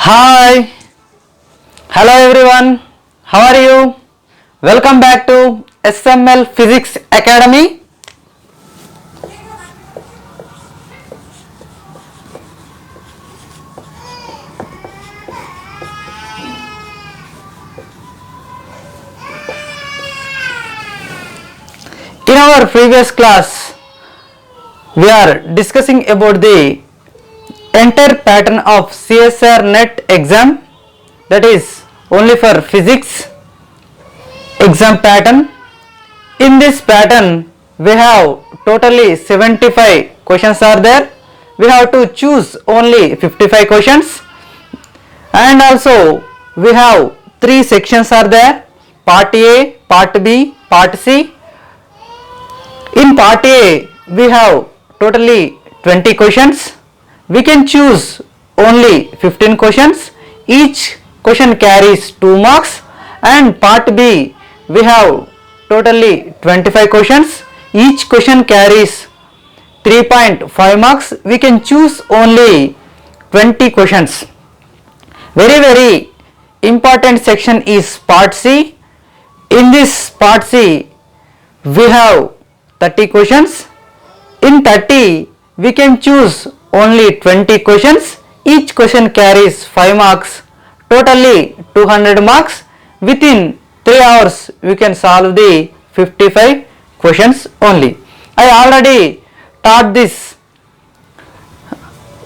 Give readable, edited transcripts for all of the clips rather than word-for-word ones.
Hi, hello everyone. How are you? Welcome back to SML Physics Academy. In our previous class, we are discussing about the entire pattern of CSR NET exam, that is only for physics exam pattern. In this pattern we have totally 75 questions are there. We have to choose only 55 questions, and also we have three sections are there: part A, part B, part C. In part A we have totally 20 questions. We can choose only 15 questions. Each question carries 2 marks. And part B we have totally 25 questions. Each question carries 3.5 marks. We can choose only 20 questions. Very important section is part C. In this part C we have 30 questions. In 30 we can choose only 20 questions. Each question carries 5 marks, totally 200 marks. Within 3 hours we can solve the 55 questions only. I already taught this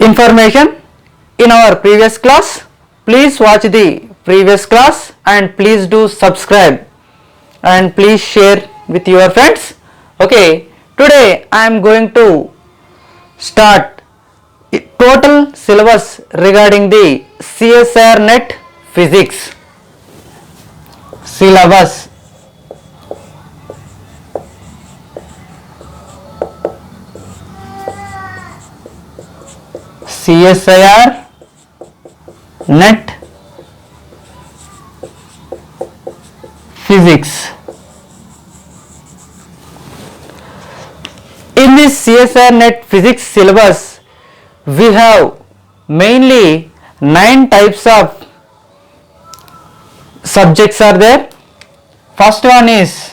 information in our previous class. Please watch the previous class and please do subscribe and please share with your friends. Okay, today I am going to start total syllabus regarding the CSR NET physics syllabus. CSIR NET physics. In this CSR NET physics syllabus we have mainly 9 types of subjects are there. First one is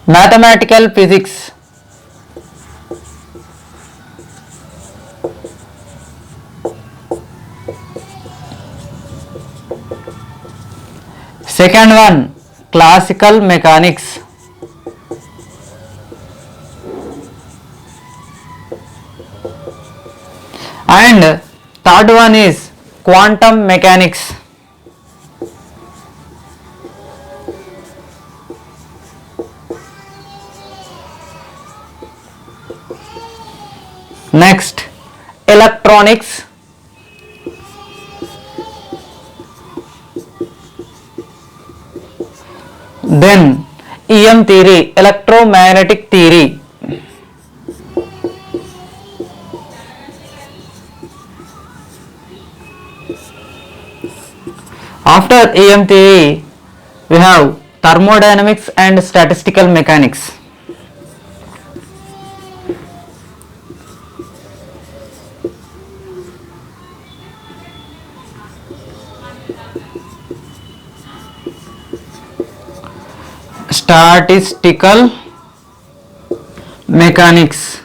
mathematical physics. Second one, classical mechanics. And third one is quantum mechanics. Next, electronics. Then EM theory, electromagnetic theory. After EM theory we have thermodynamics and statistical mechanics. Statistical mechanics.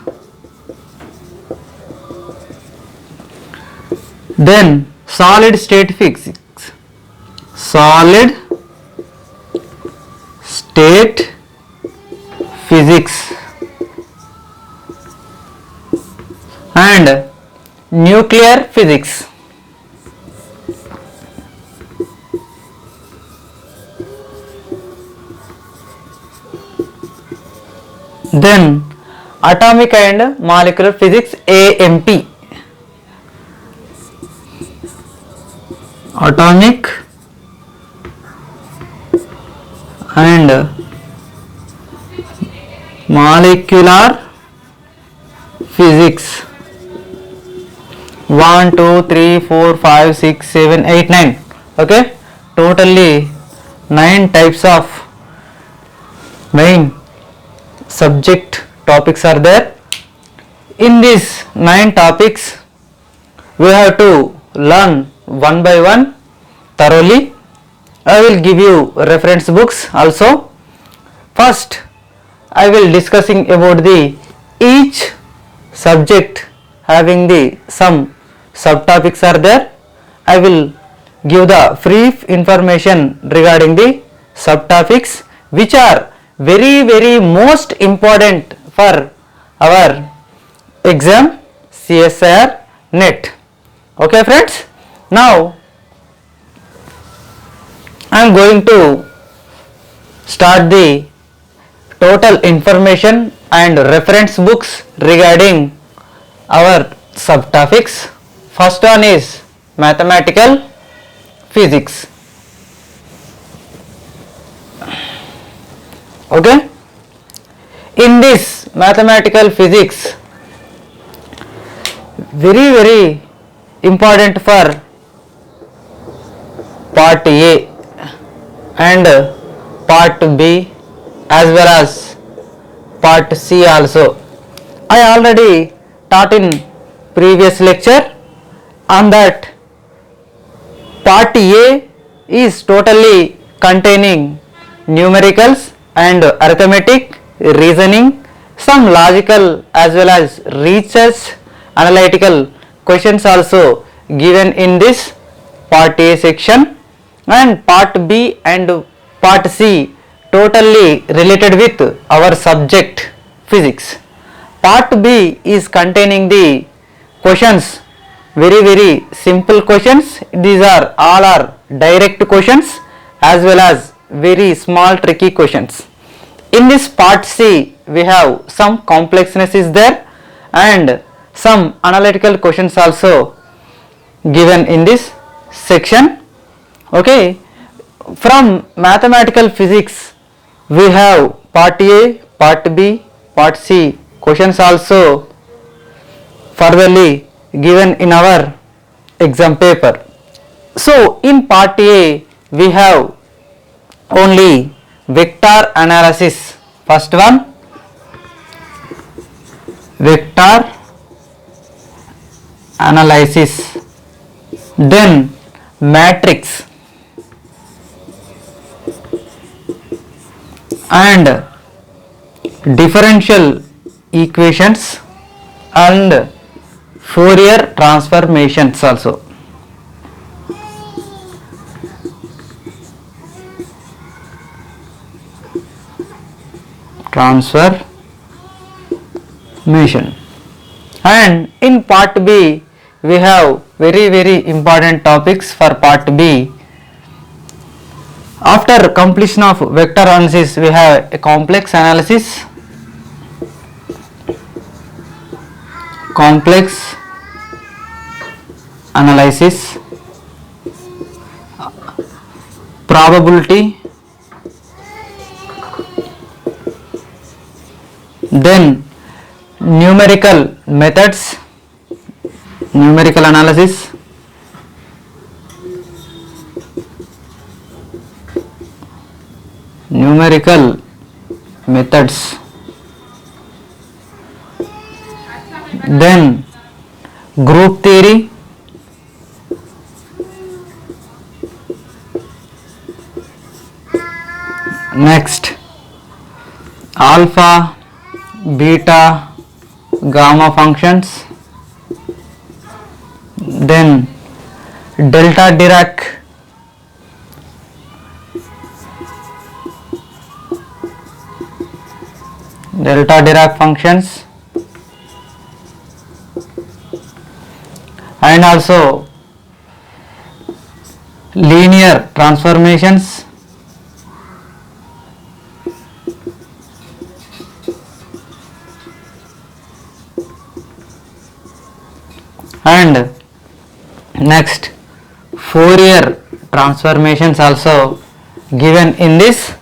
Then solid state physics. Solid state physics and nuclear physics. Then atomic and molecular physics, AMP. Atomic and molecular physics. 1 2 3 4 5 6 7 8 9. Okay, totally 9 types of main subject topics are there. In these 9 topics we have to learn one by one thoroughly. I will give you reference books also. First, I will discussing about the each subject having the some subtopics are there. I will give the brief information regarding the subtopics which are very most important for our exam CSIR NET. Okay friends, now I am going to start the total information and reference books regarding our subtopics. First one is mathematical physics. Okay, in this mathematical physics, very important for part A and part B as well as part C also. I already taught in previous lecture on that. Part A is totally containing numericals and arithmetic, reasoning, some logical as well as research analytical questions also given in this part A section, and part B and part C totally related with our subject physics. Part B is containing the questions, very simple questions. These are all are direct questions as well as very small tricky questions. In this part C we have some complexness is there and some analytical questions also given in this section. Okay, from mathematical physics we have part A, part B, part C questions also furtherly given in our exam paper. So in part A we have only vector analysis. First one, vector analysis, then matrix and differential equations and Fourier transformations also. Transformation. And in part B we have very important topics for part B. After completion of vector analysis we have a complex analysis, probability, then numerical methods, numerical analysis, numerical methods, then group theory, next alpha, beta, gamma functions, then delta Dirac, functions, and also linear transformations, and next Fourier transformations also given in this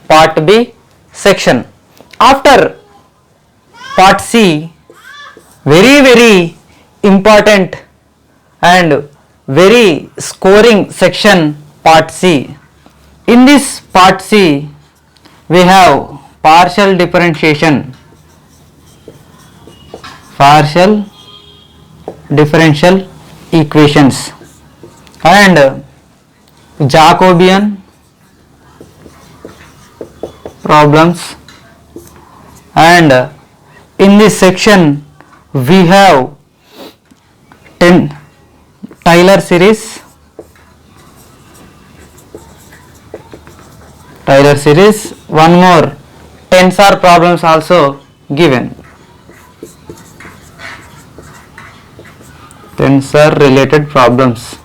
part B section. After part C, very important and very scoring section, part C. In this part C we have partial differential equations, and Jacobian problems. And in this section we have 10 Taylor series, one more tensor problems also given, tensor related problems.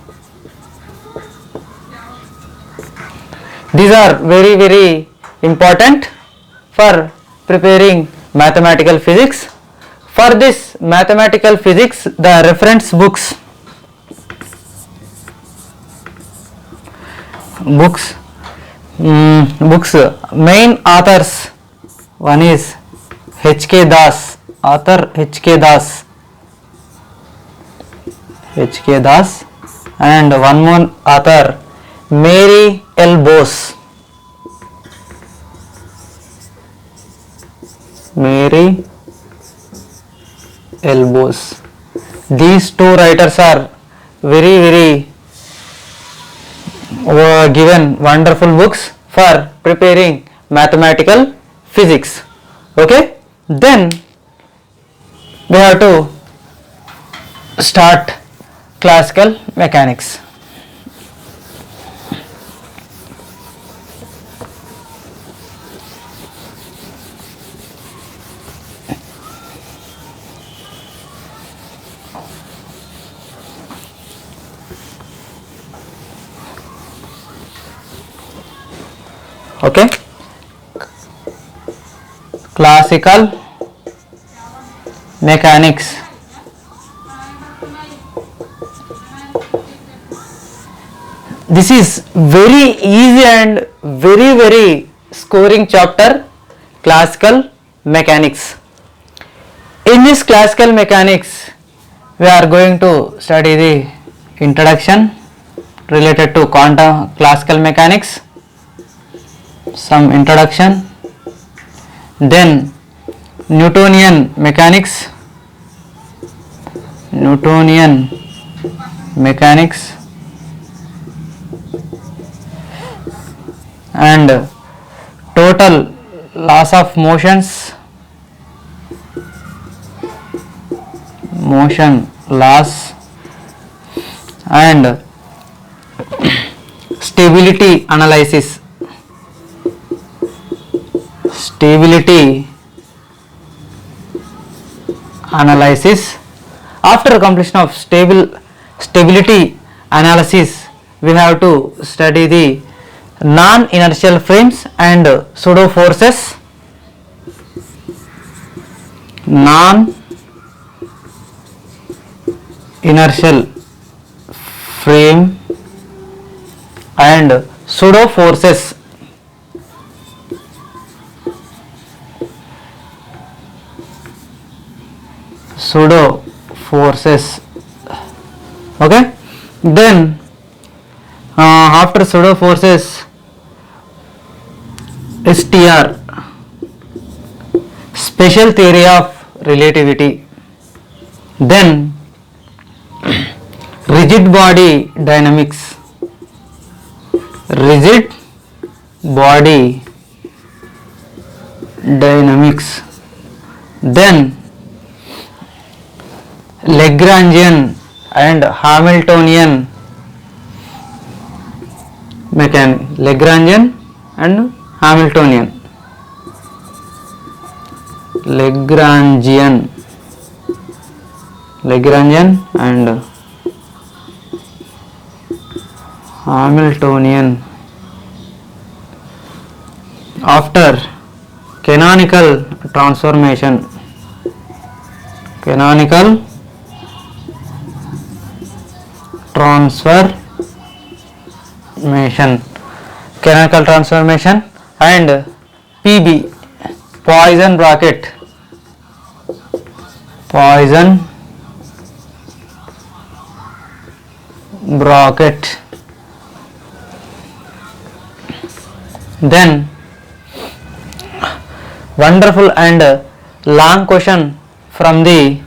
These are very important for preparing mathematical physics. For this mathematical physics, the reference books main authors, one is H.K. Das, author H.K. Das, and one more author Mary L. Bose, These two writers are very given wonderful books for preparing mathematical physics. Okay, then we have to start classical mechanics. Okay, classical mechanics. This is very easy and very scoring chapter, classical mechanics. In this classical mechanics, we are going to study the introduction related to quantum classical mechanics, some introduction, then Newtonian mechanics, and total laws of motion laws, and stability analysis, After completion of stability analysis, we have to study the non-inertial frames and pseudo forces, non-inertial frame and pseudo forces. Okay, then after pseudo forces, STR, special theory of relativity, then rigid body dynamics, then Lagrangian and Hamiltonian mechanics, Lagrangian and Hamiltonian, and Hamiltonian. After canonical transformation, canonical transformation and PB, Poisson bracket, then wonderful and long question from the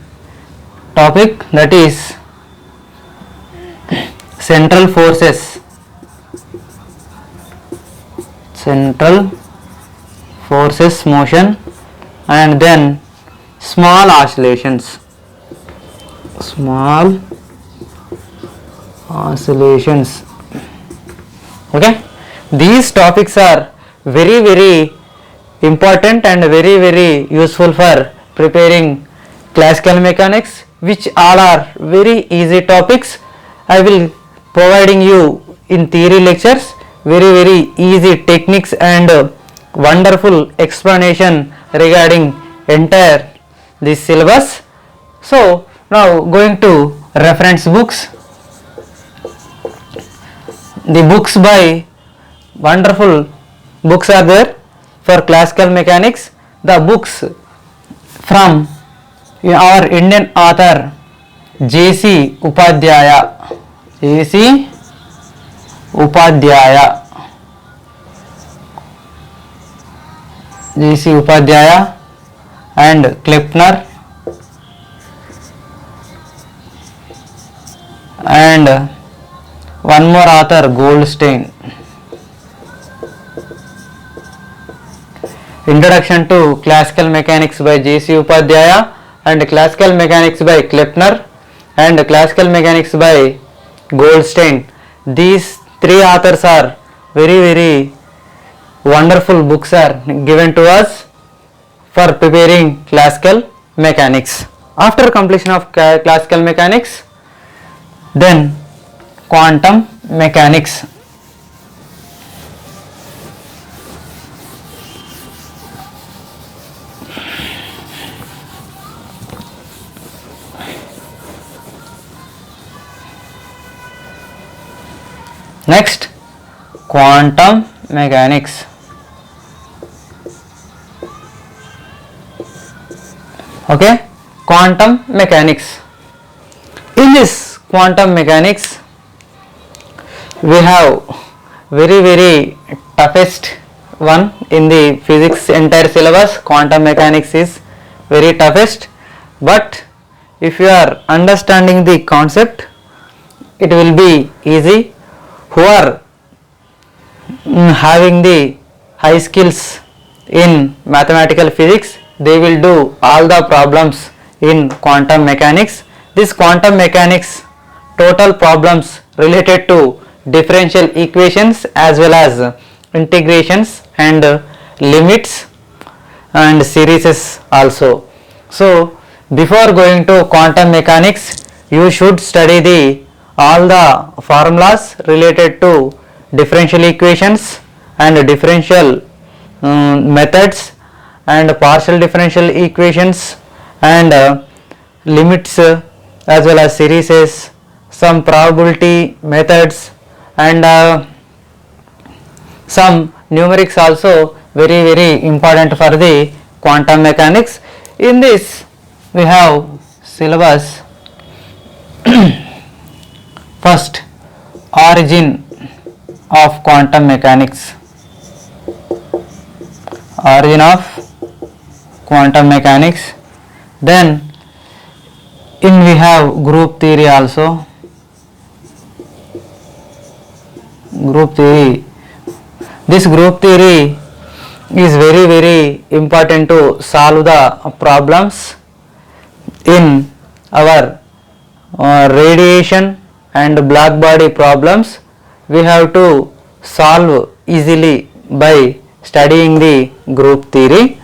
topic, that is central forces, central forces motion, and then small oscillations, small oscillations. Okay, these topics are very important and very useful for preparing classical mechanics, which all are very easy topics. I will providing you in theory lectures very easy techniques and wonderful explanation regarding entire this syllabus. So now going to reference books. The books by wonderful books are there for classical mechanics. The books from our Indian author J.C. Upadhyaya, J.C. Upadhyaya, J.C. Upadhyaya and Kleppner and one more author Goldstein. Introduction to Classical Mechanics by J.C. Upadhyaya and Classical Mechanics by Kleppner and Classical Mechanics by Goldstein. These three authors are very wonderful books are given to us for preparing classical mechanics. After completion of classical mechanics, then quantum mechanics. Next, quantum mechanics. Okay, quantum mechanics. In this quantum mechanics, we have very toughest one in the physics entire syllabus. Quantum mechanics is very toughest, but if you are understanding the concept, it will be easy. Who are having the high skills in mathematical physics, they will do all the problems in quantum mechanics. This quantum mechanics total problems related to differential equations as well as integrations and limits and series also. So before going to quantum mechanics, you should study the all the formulas related to differential equations and differential methods and partial differential equations and limits as well as series, some probability methods and some numerics also very important for the quantum mechanics. In this we have syllabus. First, origin of quantum mechanics. Origin of quantum mechanics. Then we have group theory also. Group theory. This group theory is very important to solve the problems in our radiation and black body problems. We have to solve easily by studying the group theory.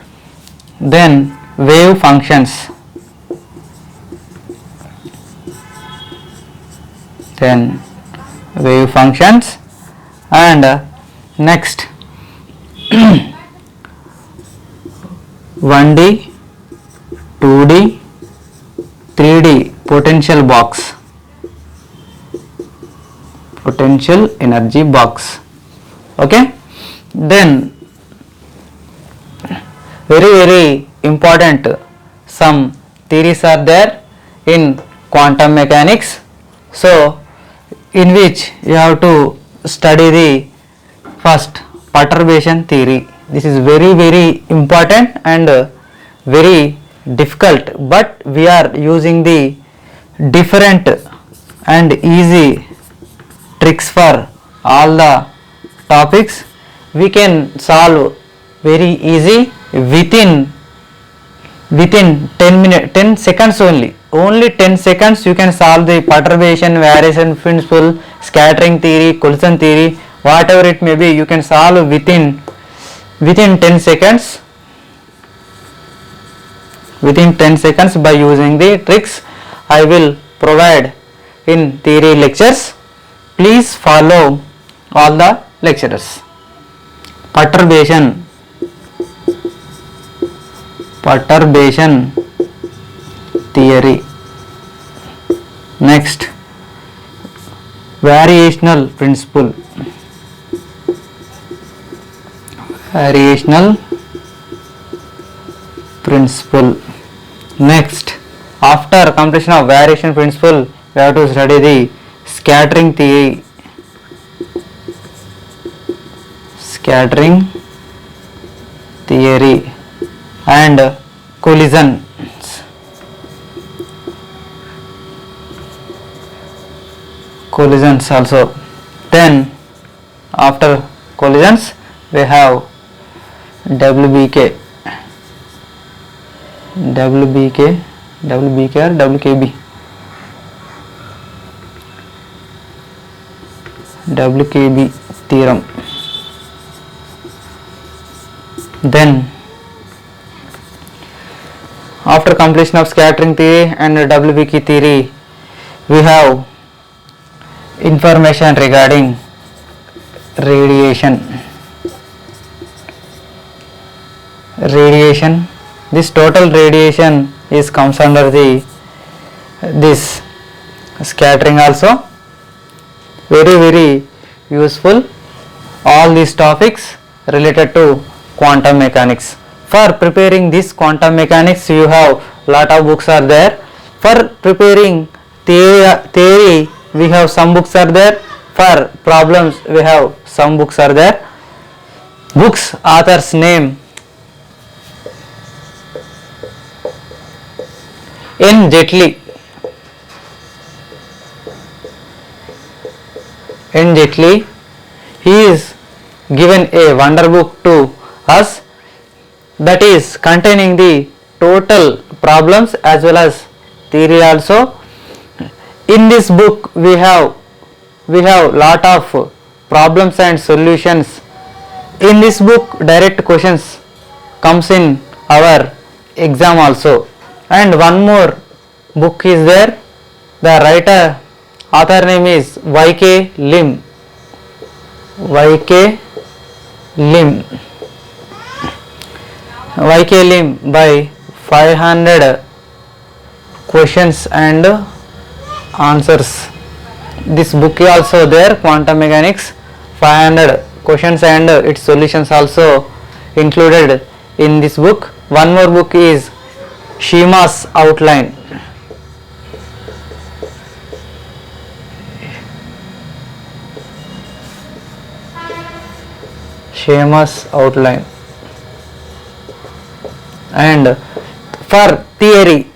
Then wave functions. Then wave functions and next 1D, 2D, 3D potential box. Potential energy box. Okay, then very important some theories are there in quantum mechanics. So in which you have to study the first perturbation theory. This is very important and very difficult, but we are using the different and easy tricks for all the topics. We can solve very easy within 10 seconds only 10 seconds you can solve the perturbation, variation principle, scattering theory, collision theory, whatever it may be, you can solve within 10 seconds by using the tricks I will provide in theory lectures. Please follow all the lecturers. Perturbation theory. Next, variational principle. Next, after completion of variation principle, we have to study the scattering theory. And collisions. Also. Then after collisions we have WBK or WKB. WKB theorem. Then after completion of scattering theory and WBK theory, we have information regarding radiation. This total radiation comes under this scattering also. Very useful. All these topics related to quantum mechanics. For preparing this quantum mechanics, you have lot of books are there. For preparing theory, we have some books are there. For problems, we have some books are there. Books author's name: N. Jetli. He is given a wonder book to us, that is containing the total problems as well as theory also. In this book we have lot of problems and solutions. In this book direct questions comes in our exam also. And one more book is there. The author name is Y.K. Lim. By 500 questions and answers. This book is also there, Quantum Mechanics, 500 questions and its solutions also included in this book. One more book is Schema's Outline. And for theory,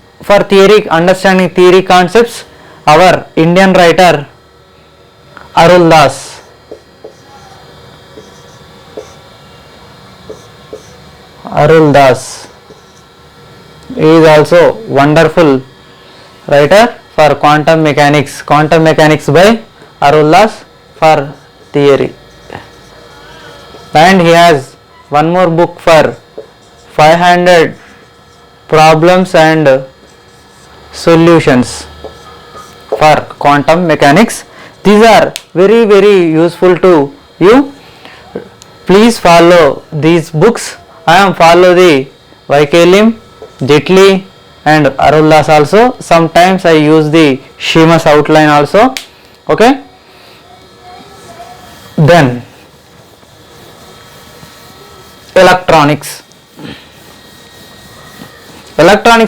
understanding theory concepts, our Indian writer Arul Das is also wonderful writer for quantum mechanics by Arul Das for theory. And he has one more book for 500 problems and solutions for quantum mechanics. These are very useful to you. Please follow these books. I am follow the Y.K. Lim, Jetli and Arul Das also. Sometimes I use the Schema's Outline also. Okay. Then electronics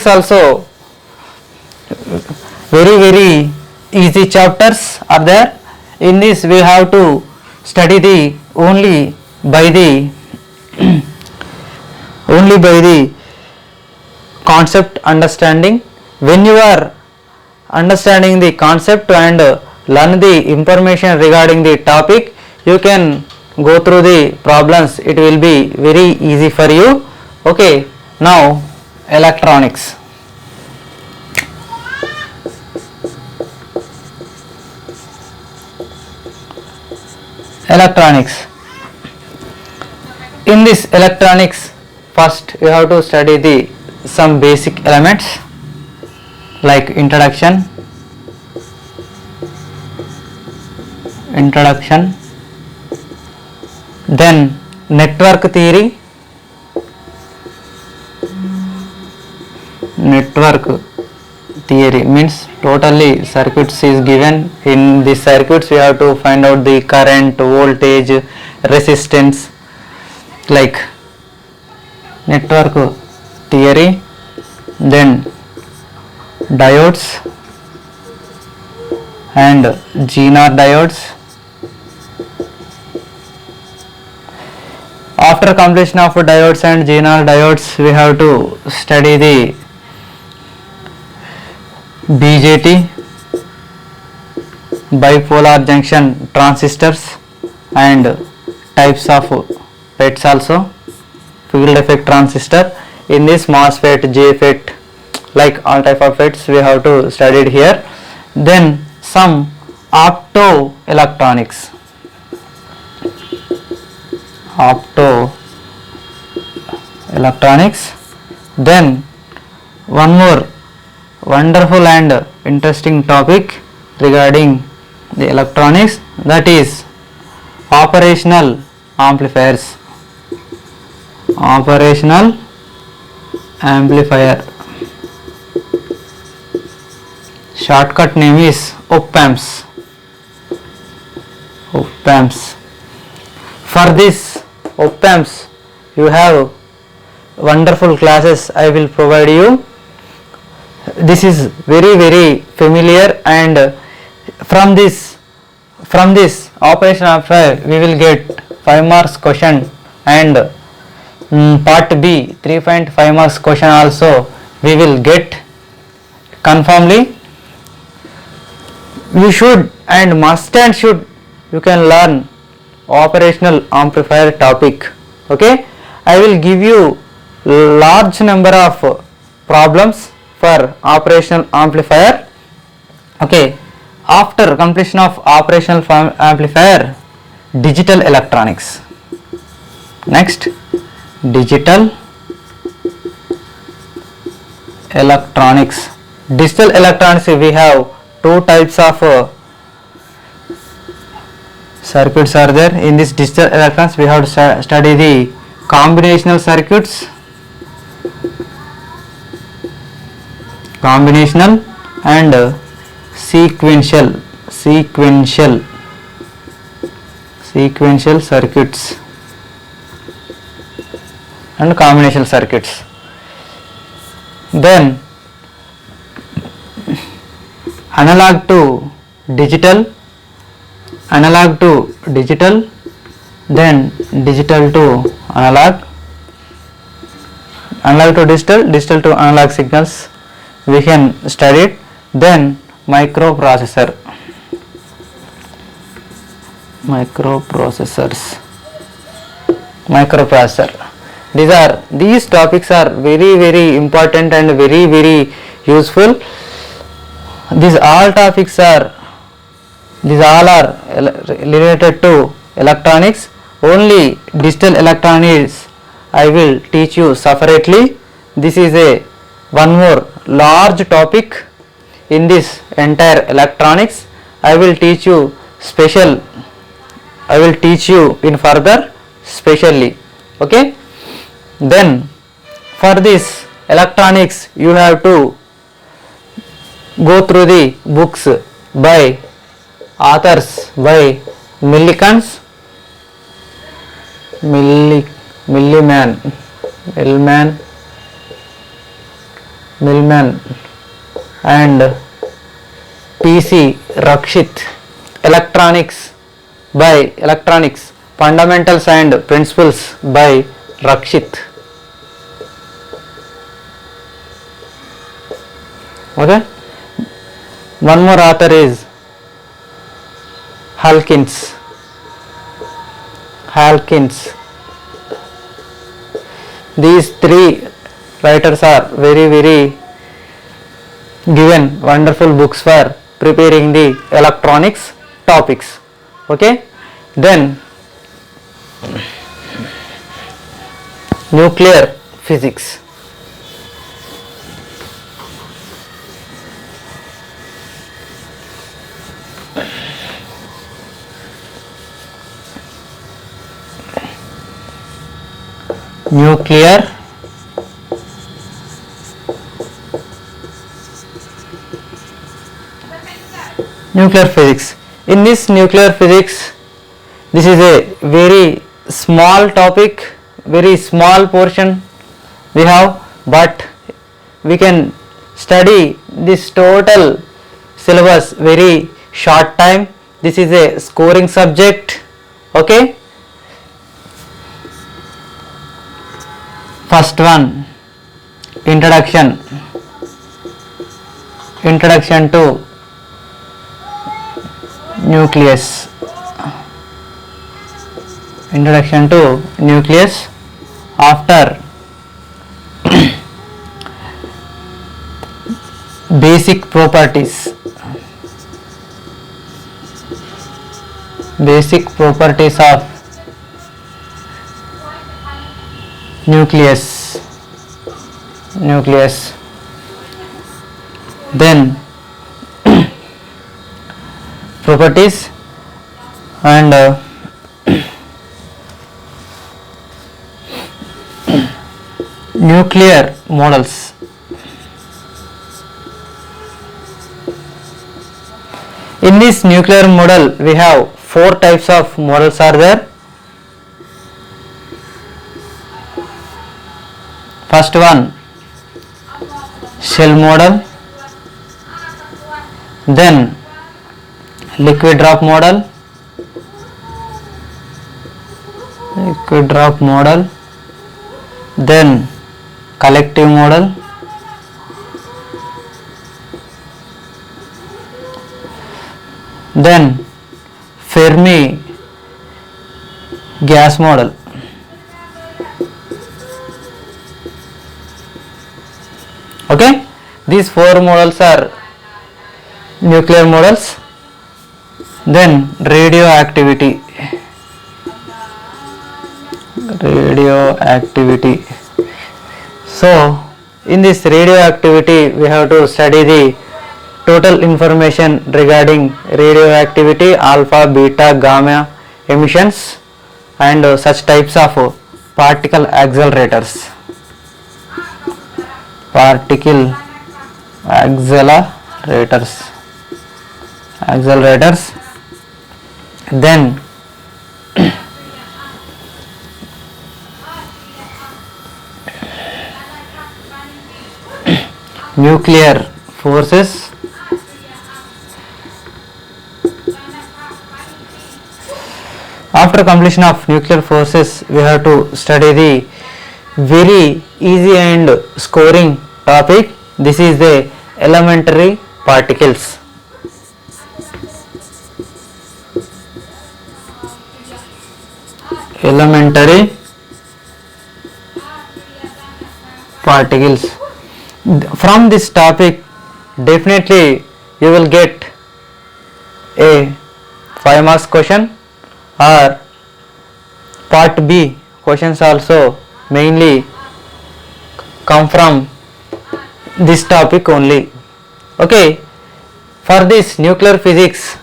also very easy chapters are there. In this we have to study only by the concept understanding. When you are understanding the concept and learn the information regarding the topic, you can go through the problems, it will be very easy for you. Okay, now electronics. Electronics. In this electronics, first you have to study the some basic elements like introduction, then network theory. Network theory means totally circuits is given. In the circuits we have to find out the current, voltage, resistance, like network theory. Then diodes and Zener diodes. After completion of diodes and Zener diodes, we have to study the BJT, bipolar junction transistors, and types of FETs also, field effect transistor. In this MOSFET, JFET, like all type of FETs we have to study it here. Then some optoelectronics. Then one more wonderful and interesting topic regarding the electronics, that is operational amplifiers. Operational amplifier, shortcut name is op-amps. For this op-amps you have wonderful classes I will provide you. This is very familiar, and from this operational amplifier we will get 5 marks question, and part B 3.5 marks question also we will get confirmly. You should and must and should you can learn operational amplifier topic. Okay, I will give you large number of problems for operational amplifier. Okay, after completion of operational amplifier, digital electronics. Next, digital electronics. Digital electronics, we have two types of circuits are there. In this digital electronics we have to study the combinational circuits, and sequential circuits and combinational circuits. Then analog to digital, then digital to analog, to digital to analog signals we can study it. Then microprocessor, these topics are very important and very useful. These all are related to electronics. Only digital electronics I will teach you separately. This is one more large topic in this entire electronics. I will teach you in further specially. Okay, then for this electronics you have to go through the books by authors by Millikan, Millman and P.C. Rakshit. Electronics Fundamentals and Principles by Rakshit. Okay, one more author is Halkins. These three writers are very given wonderful books for preparing the electronics topics. Okay, then nuclear physics. Nuclear physics. In this nuclear physics, this is a very small topic, very small portion we have, but we can study this total syllabus very short time. This is a scoring subject. Okay, first one, introduction to nucleus. After basic properties of nucleus. Then properties and nuclear models. In this nuclear model, we have 4 types of models are there. First one, shell model, then liquid drop model, then collective model, then Fermi gas model. Okay, these 4 models are nuclear models. Then radioactivity. So in this radioactivity, we have to study the total information regarding radioactivity, alpha, beta, gamma emissions, and such types of particle accelerators. Then nuclear forces. After completion of nuclear forces, we have to study the very easy and scoring topic. This is the elementary particles. From this topic, definitely you will get a 5 marks question, or part B questions also mainly come from this topic only. Okay, for this nuclear physics,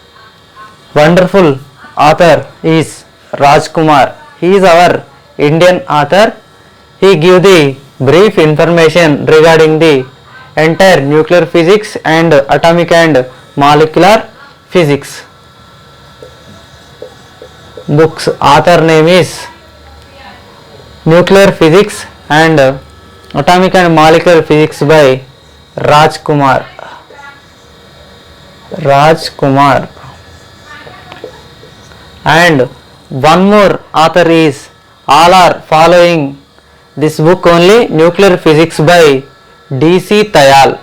wonderful author is Rajkumar. He is our Indian author. He give the brief information regarding the entire nuclear physics and atomic and molecular physics. Book's author name is Nuclear Physics and Atomic and Molecular Physics by Rajkumar. And one more author is, all are following this book only, Nuclear Physics by D.C. Tayal.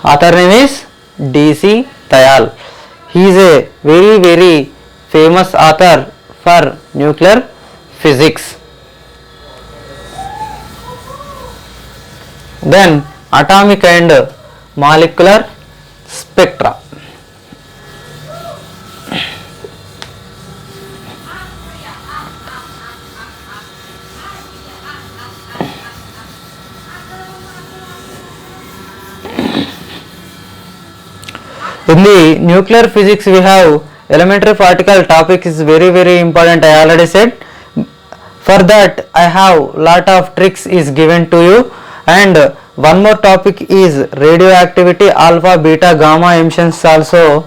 Author name is D.C. Dayal. He is a very famous author for nuclear physics. Then atomic and molecular spectra. In the nuclear physics we have elementary particle topic is very important. I already said. For that I have lot of tricks is given to you, and one more topic is radioactivity, alpha, beta, gamma emissions also.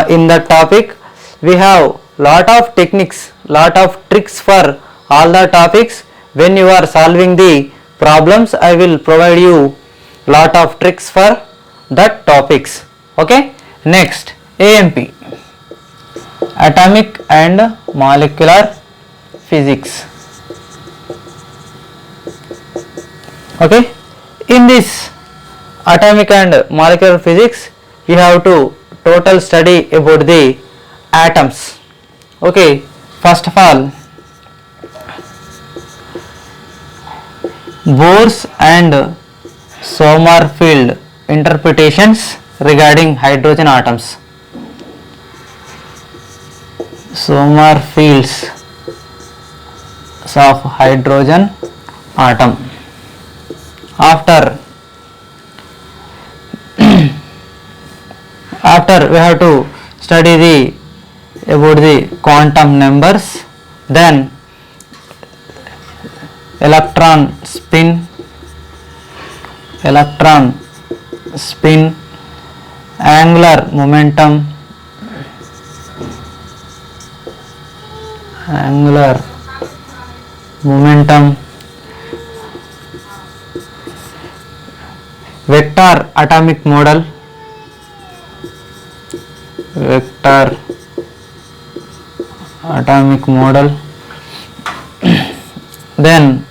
In that topic we have lot of techniques, lot of tricks for all the topics. When you are solving the problems, I will provide you lot of tricks for that topics. Okay, next AMP, atomic and molecular physics. Okay, in this atomic and molecular physics you have to total study about the atoms. Okay, first of all Bohr's and Sommerfeld interpretations regarding hydrogen atoms. Sommerfeld's of hydrogen atom. After we have to study about the quantum numbers, then electron spin, angular momentum, vector atomic model, then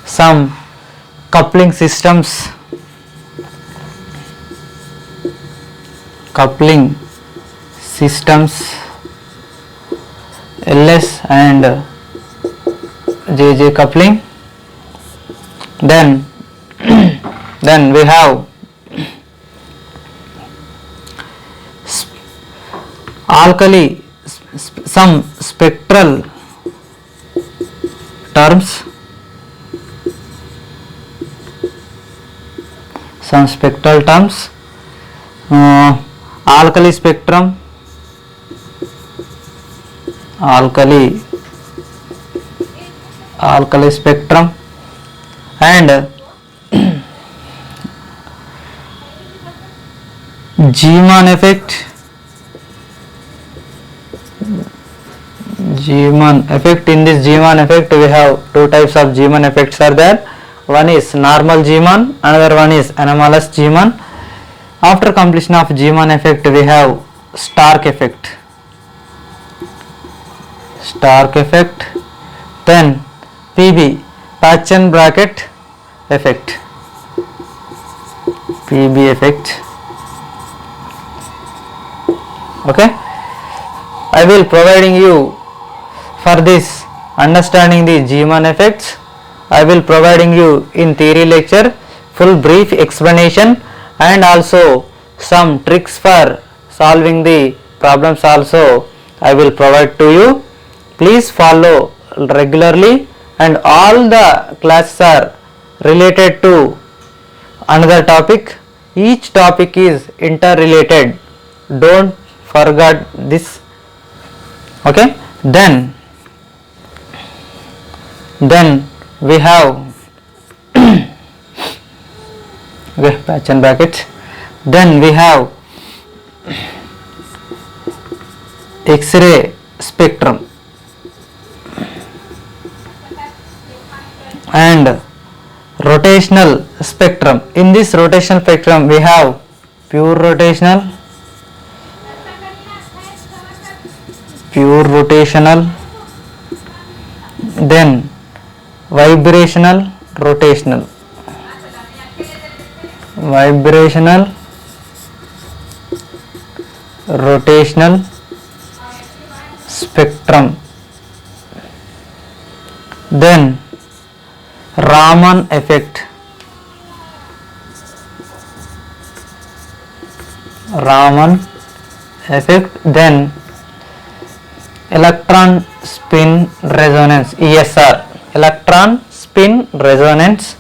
some coupling systems, LS and JJ coupling. Then we have alkali, some spectral terms, alkali spectrum, and Zeeman effect. In this Zeeman effect we have two types of Zeeman effects are there. One is normal Zeeman, another one is anomalous Zeeman. After completion of Zeeman effect we have Stark effect, then PB, Paschen bracket effect, Okay, I will providing you for this understanding the Zeeman effects. I will providing you in theory lecture full brief explanation and also some tricks for solving the problems also I will provide to you. Please follow regularly, and all the classes are related to another topic. Each topic is interrelated. Don't forget this. Okay, then we have Paschen bracket. Then we have X-ray spectrum and rotational spectrum. In this rotational spectrum we have pure rotational, then vibrational rotational, rotational spectrum. Then Raman effect. Then electron spin resonance, ESR, electron spin resonance.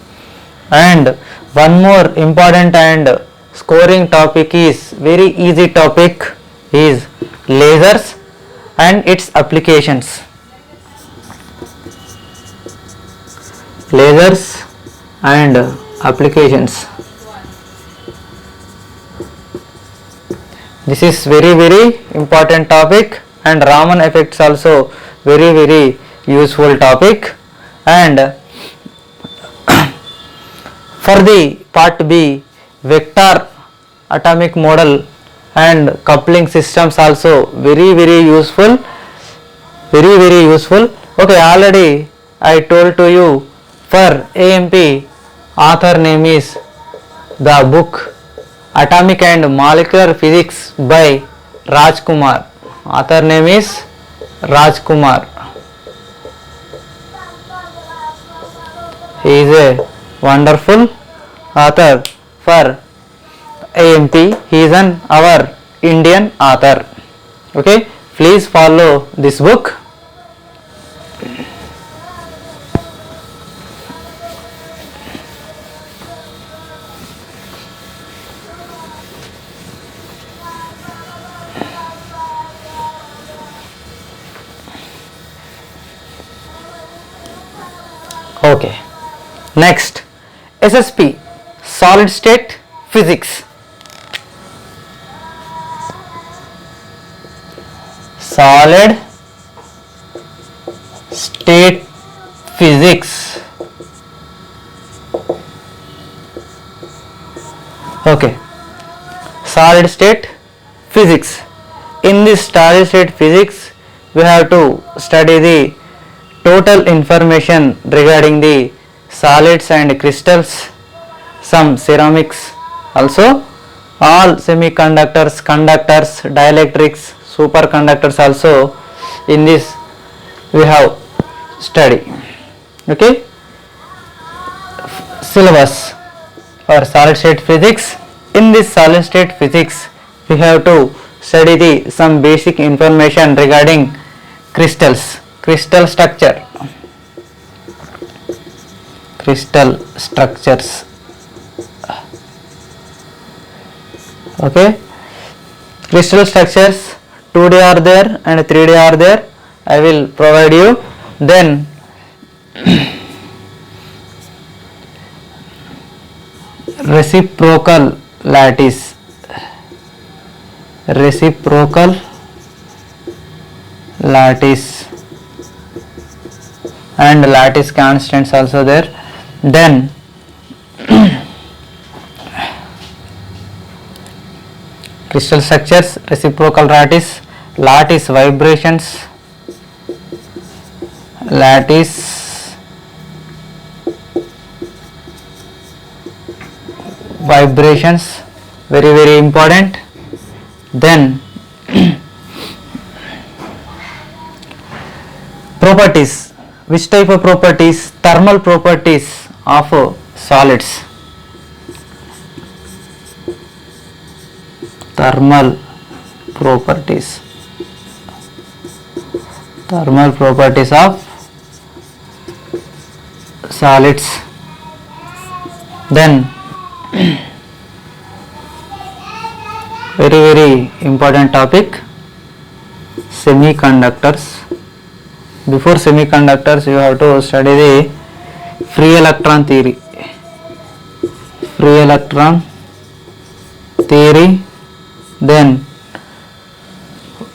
And one more important and scoring topic is very easy topic is lasers and its applications. Lasers and applications. This is very important topic, and Raman effects also very useful topic. And for the part B, vector atomic model and coupling systems also very useful, very useful. Okay, already I told to you for AMP author name is the book Atomic and Molecular Physics by Rajkumar. Author name is Rajkumar. He is a wonderful author for AMP. He is our Indian author. Okay, please follow this book. Okay, next SSP, solid state physics. Solid state physics. Okay, solid state physics. In this solid state physics, we have to study the total information regarding the solids and crystals, some ceramics, also all semiconductors, conductors, dielectrics, superconductors also in this we have study. Okay, syllabus for solid state physics. In this solid state physics, we have to study the some basic information regarding crystals, crystal structure, crystal structures. Okay, crystal structures 2D are there and 3D are there. I will provide you. Then reciprocal lattice, reciprocal lattice and lattice constants also there. Then crystal structures, reciprocal lattice, lattice vibrations, lattice vibrations, very important. Then properties. Which type of properties? Thermal properties of solids. Thermal properties. Thermal properties of solids. Then very important topic, semiconductors. Before semiconductors, you have to study the free electron theory. Free electron theory. Then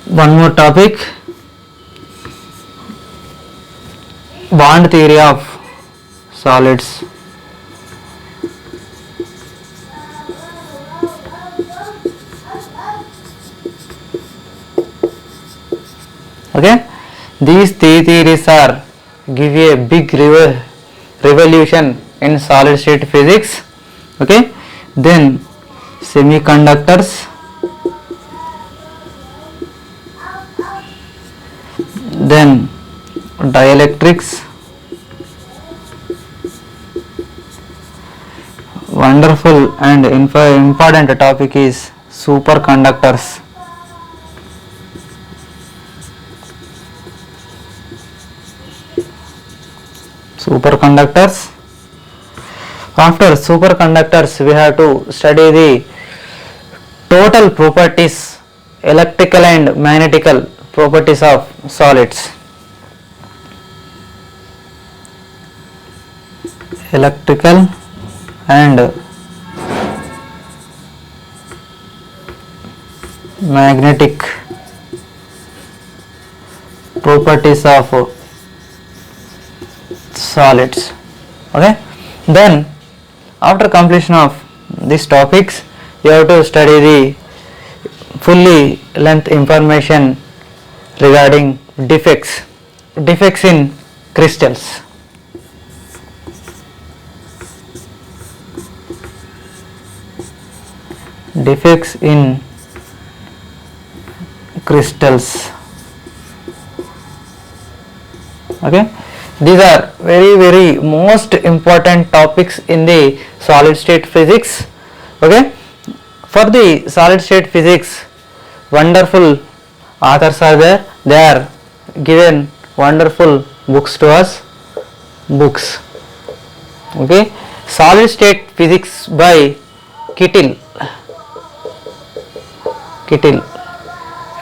one more topic, bond theory of solids. Okay, these three theories are give a big revolution in solid state physics. Okay, then semiconductors, then dielectrics, wonderful and important topic is superconductors. Superconductors. After superconductors, we have to study the total properties, electrical and magnetical properties of solids. Electrical and magnetic properties of solids. Okay, then after completion of these topics, you have to study the fully length information regarding defects in crystals. Defects in crystals. Okay, these are very most important topics in the solid state physics. Okay, for the solid state physics, wonderful authors are there. They are given wonderful books to us. Okay, solid state physics by Kittel,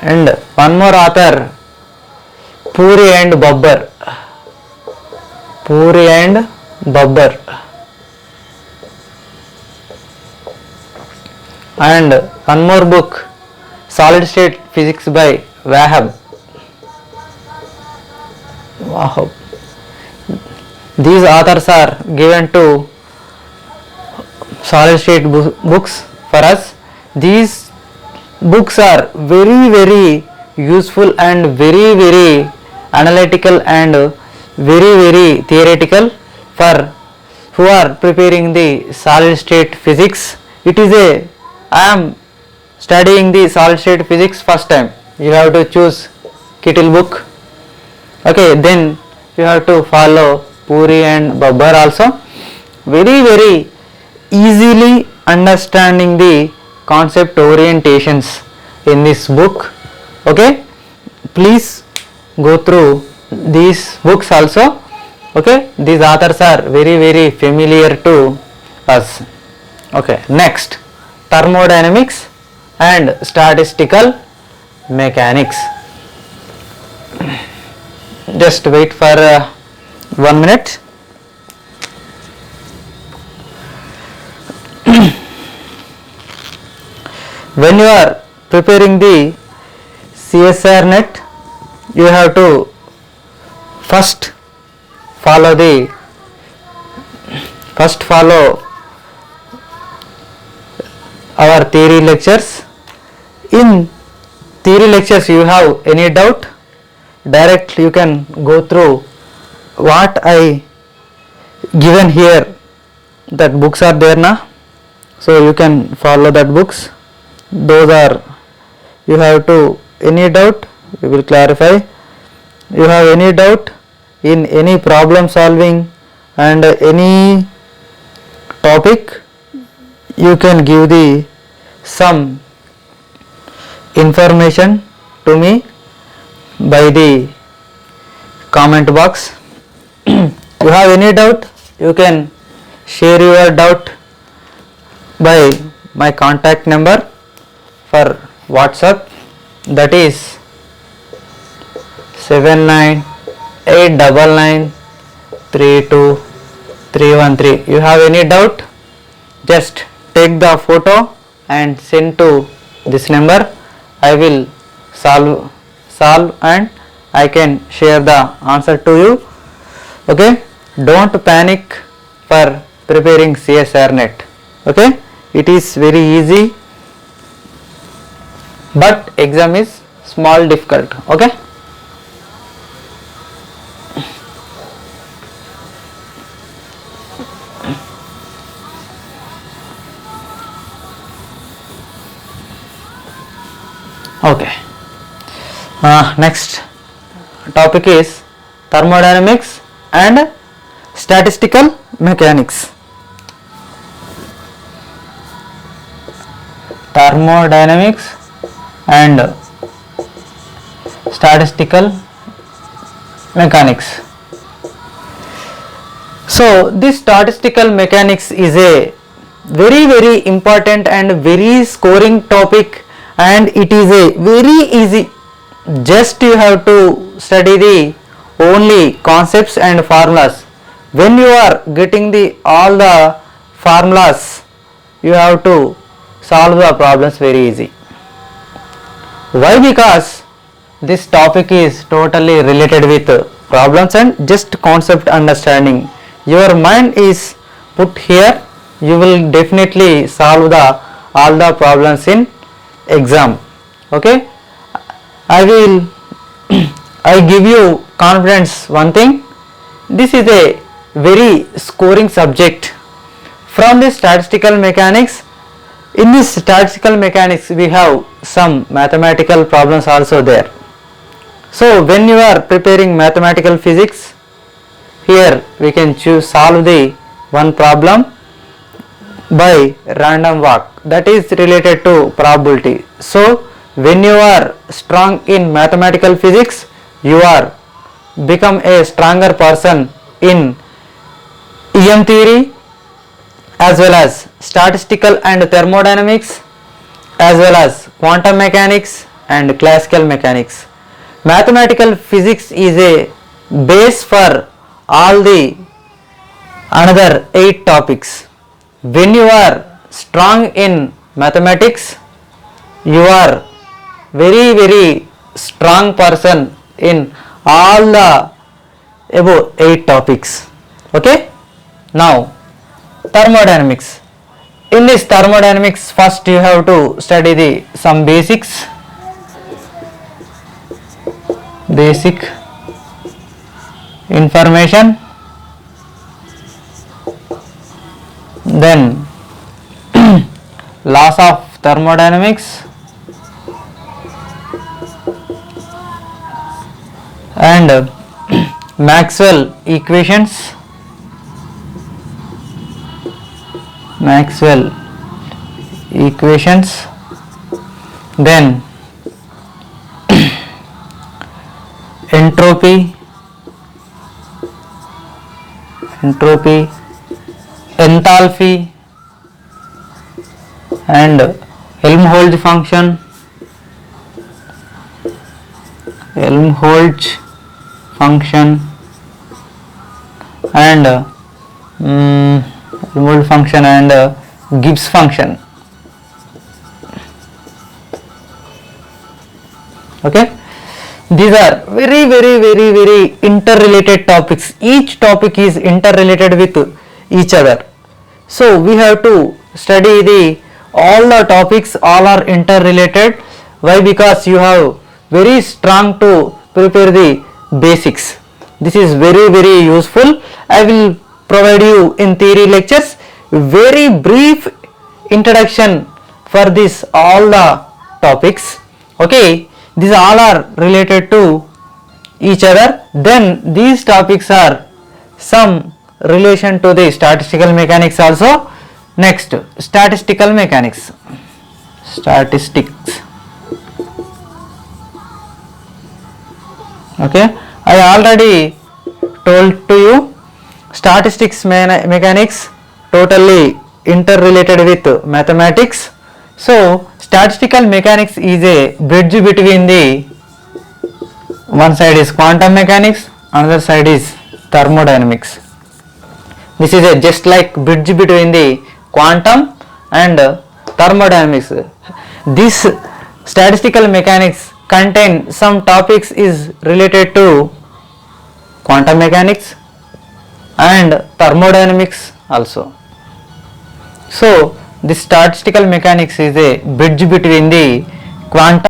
and one more author, Puri and Babbar. And one more book, Solid State Physics by Wahab. These authors are given to solid state books for us. These books are very useful and very analytical and very theoretical for who are preparing the solid state physics. I am studying the solid state physics first time. You have to choose Kittel book. Okay, then you have to follow Puri and Babbar also. Very easily understanding the concept orientations in this book. Okay, please go through these books also. Okay, these authors are very familiar to us. Okay, next, thermodynamics and statistical mechanics. Just wait for 1 minute. When you are preparing the CSIR net, you have to first follow our theory lectures. In theory lectures, you have any doubt, direct you can go through what I given here. That books are there now, so you can follow that books. Those are, you have to, any doubt we will clarify. You have any doubt in any problem solving and any topic, you can give the some information to me by the comment box. You have any doubt, you can share your doubt by my contact number for WhatsApp, that is 7989932313. You have any doubt, just take the photo and send to this number. I will solve and I can share the answer to you. Okay, don't panic for preparing CSIR net. Okay, it is very easy, but exam is small difficult. Okay, next topic is thermodynamics and statistical mechanics. Thermodynamics and statistical mechanics. So this statistical mechanics is a very important and very scoring topic, and it is a very easy. Just you have to study the only concepts and formulas. When you are getting the all the formulas, you have to solve the problems very easy. Why? Because this topic is totally related with problems and just concept understanding. Your mind is put here, you will definitely solve the all the problems in exam. Okay, I will I give you confidence one thing, this is a very scoring subject. From this statistical mechanics, in this statistical mechanics we have some mathematical problems also there. So when you are preparing mathematical physics, here we can solve the one problem by random walk, that is related to probability. So when you are strong in mathematical physics, you are become a stronger person in EM theory as well as statistical and thermodynamics, as well as quantum mechanics and classical mechanics. Mathematical physics is a base for all the another 8 topics. When you are strong in mathematics, you are very strong person in all the above 8 topics. Okay, now thermodynamics. In this thermodynamics, first you have to study the some basic information, then laws of thermodynamics and Maxwell equations, then entropy, enthalpy and Helmholtz function, and Helmholtz function and Gibbs function. Okay, these are very interrelated topics. Each topic is interrelated with each other. So we have to study all the topics, all are interrelated. Why? Because you have very strong to prepare the basics. This is very useful. I will provide you in theory lectures very brief introduction for this all the topics. Okay, these all are related to each other. Then these topics are some relation to the statistical mechanics also. Next, statistical mechanics, statistics. Okay, I already told to you statistics mechanics totally interrelated with mathematics. So statistical mechanics is a bridge between the one side is quantum mechanics, another side is thermodynamics. This is a just like bridge between the quantum and thermodynamics. This statistical mechanics contain some topics is related to quantum mechanics and thermodynamics also. So this statistical mechanics is a bridge between the quantum